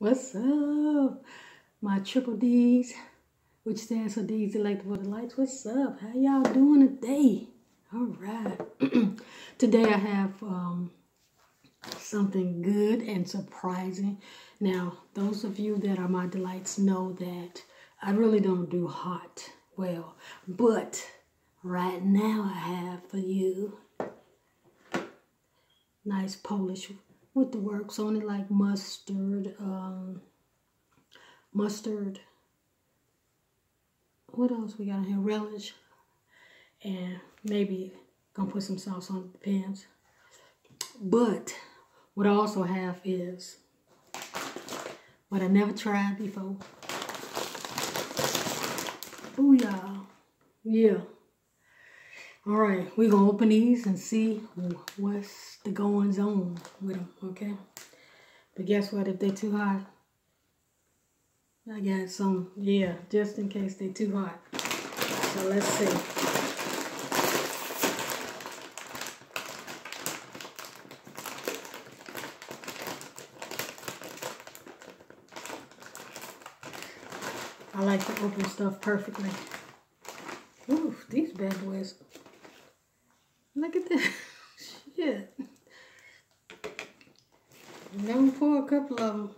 What's up? My triple D's, which stands for D's Delectable Delights. What's up? How y'all doing today? All right. Today I have something good and surprising. Now, those of you that are my delights know that I really don't do hot well. But right now I have for you nice Polish with the works on it, like mustard, what else we got in here? Relish, and maybe gonna put some sauce on the pans. But what I also have is what I never tried before. Ooh, y'all. Yeah. All right, we're gonna open these and see what's the goings on with them, okay? But guess what? If they're too hot, I got some, yeah, just in case they're too hot. So let's see. I like to open stuff perfectly. Ooh, these bad boys. Look at that. Shit. Never pour a couple of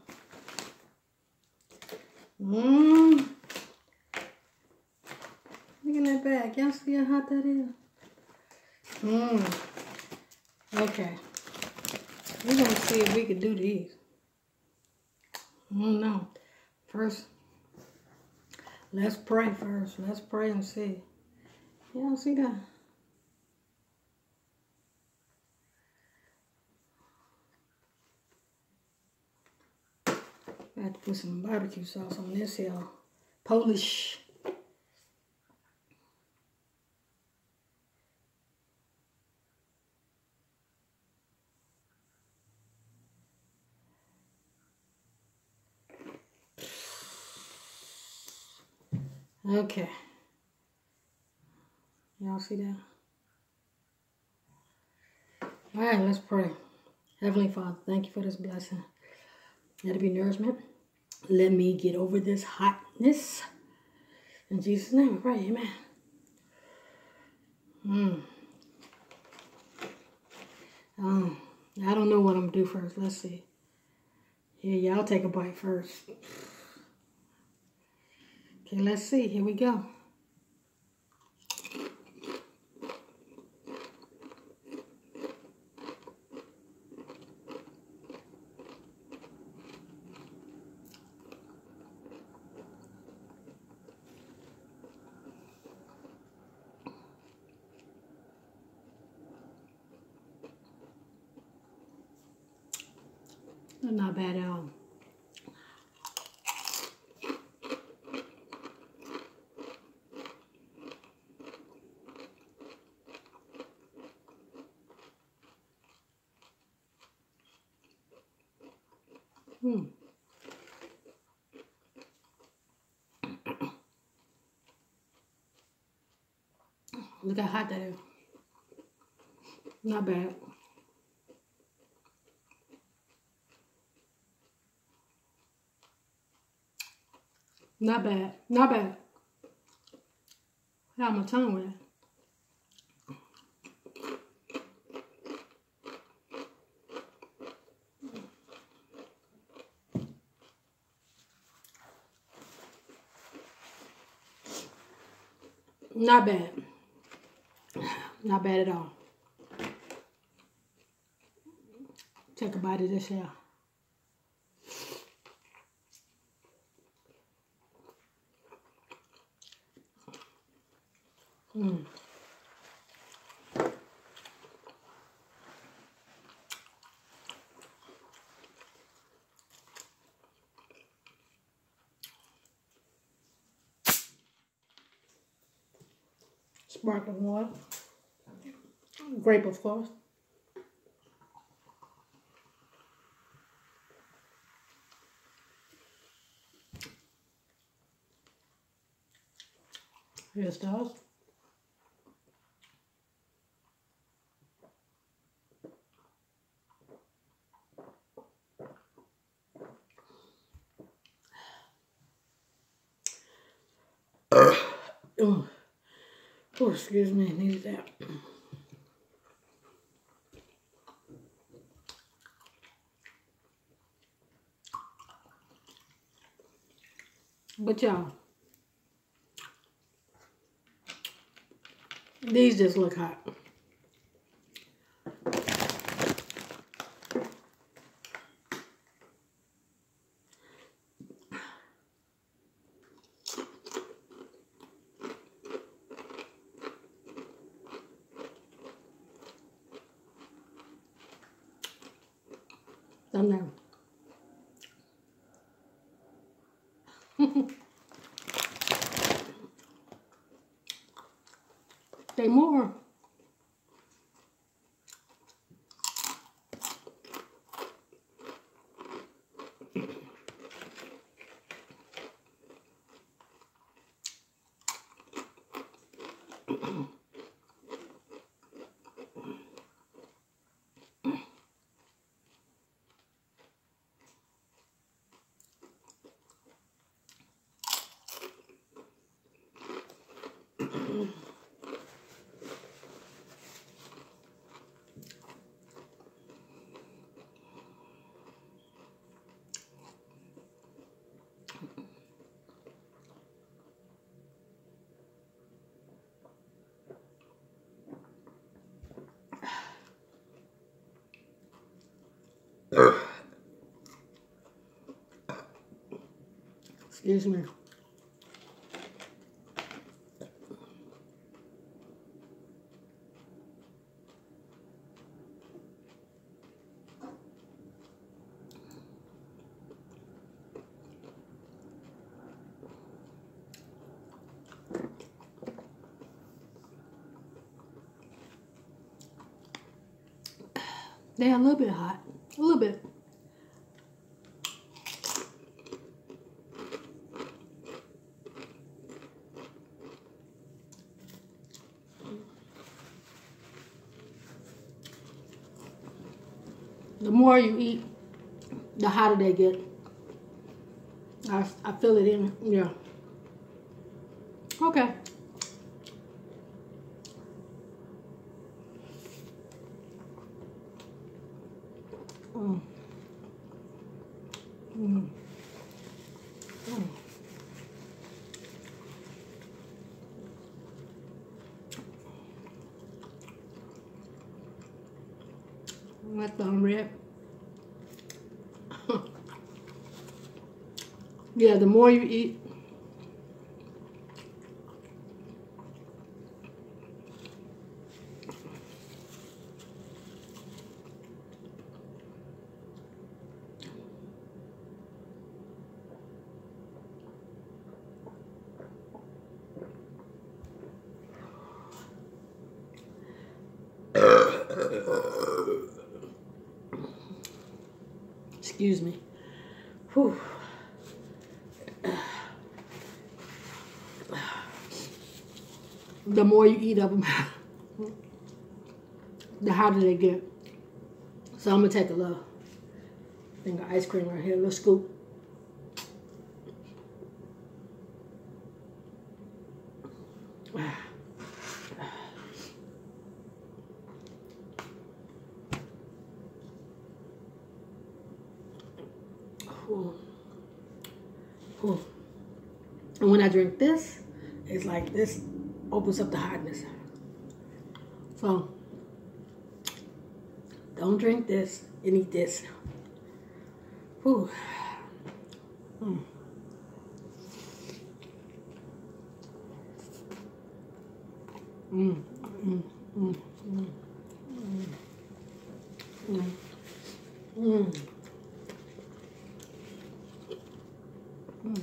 them. Look at that bag. Y'all see how hot that is? Okay. We're going to see if we can do these. I don't know. First, let's pray first. Let's pray and see. Y'all see that? I have to put some barbecue sauce on this here. Polish. Okay. Y'all see that? All right, let's pray. Heavenly Father, thank you for this blessing. Let it be nourishment. Let me get over this hotness. In Jesus' name I pray, amen. I don't know what I'm going to do first. Let's see. Yeah, y'all take a bite first. Okay, let's see. Here we go. Not bad at all. Look how hot that is. Not bad. Not bad. Not bad. How my tongue with it. Not bad. Not bad at all. Take a bite of this here. Sparkling water. Grape, of course. Here's those. Oh, oh, excuse me, needed that. But y'all, these just look hot. Thumbnail. They more. Excuse me. They're a little bit hot. A little bit. The more you eat, the hotter they get. I feel it in, yeah. Okay. Mm. Mm. Mm. Let them rip. Yeah, the more you eat, excuse me. Whew. The more you eat of them, the hotter they get. So I'm gonna take a little thing of ice cream right here, a little scoop. Ooh. Ooh. And when I drink this, it's like this opens up the hotness. So don't drink this and eat this. Ooh. Mm. Mm. Mm. Mm. Mm. Mm. Mm. Mm.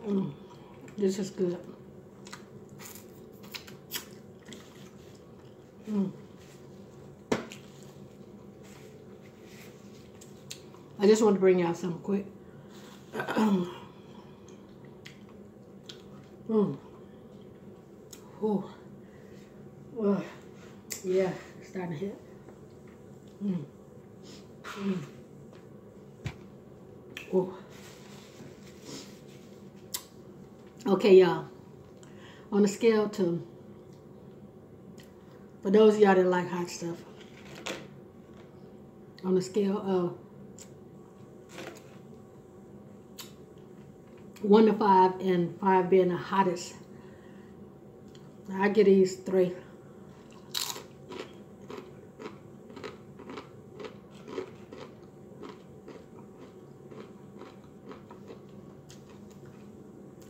Mm. This is good. Mm. I just want to bring y'all something quick. Mm. Ooh. Yeah, it's starting to hit. Mm. Mm. Whoa. Okay, y'all. On a scale to, for those of y'all that like hot stuff, on a scale of 1 to 5, and 5 being the hottest, I give these 3.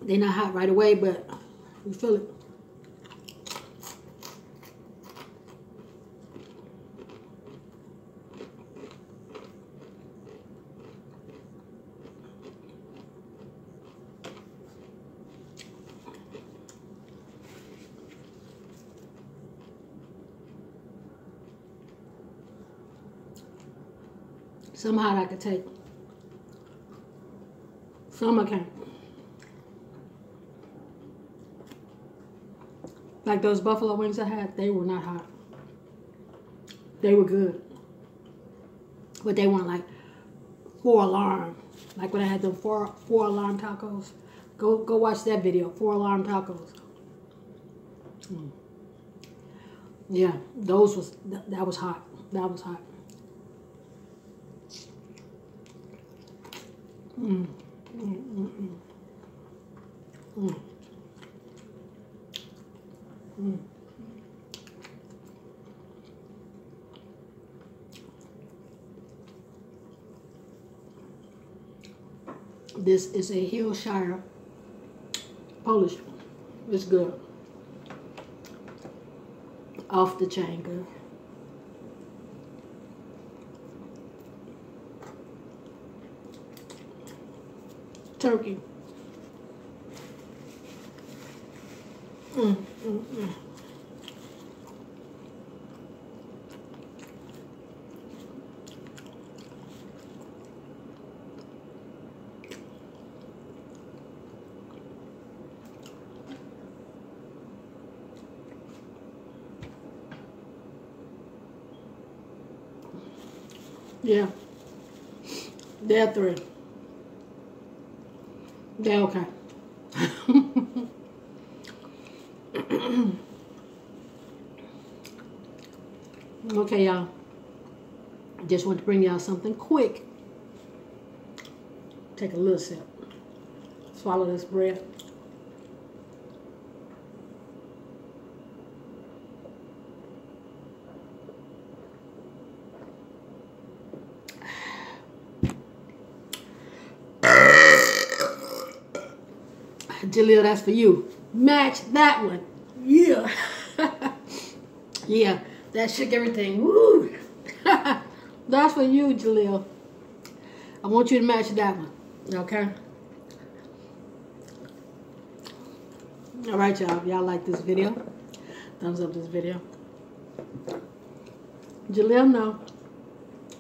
They're not hot right away, but you feel it. Some hot I could take. Some I can't. Like those buffalo wings I had, they were not hot. They were good. But they weren't like 4 alarm. Like when I had them four alarm tacos. Go watch that video, 4 alarm tacos. Yeah, that was hot. That was hot. This is a Hillshire Polish. It's good. Off the chain good. Turkey. Yeah. They're 3. They're okay. Okay, y'all. Just want to bring y'all something quick. Take a little sip. Swallow this bread. Jaleel, that's for you. Match that one. Yeah. Yeah, that shook everything. Woo. That's for you, Jaleel. I want you to match that one. Okay? All right, y'all. If y'all like this video, thumbs up this video. Jaleel, no.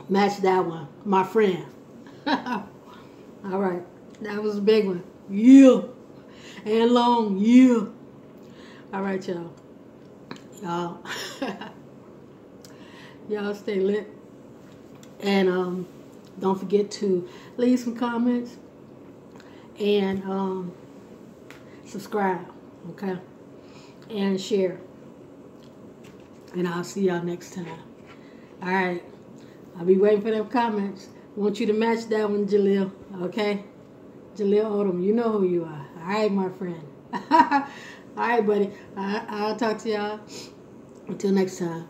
Match that one. My friend. All right. That was a big one. Yeah. And long. Yeah. All right, y'all. Y'all stay lit. And don't forget to leave some comments and subscribe, okay? And share. And I'll see y'all next time. All right. I'll be waiting for them comments. I want you to match that one, Jaleel, okay? Jaleel Odom, you know who you are. All right, my friend. All right, buddy. I'll talk to y'all. Until next time.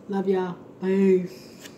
Love y'all. Peace.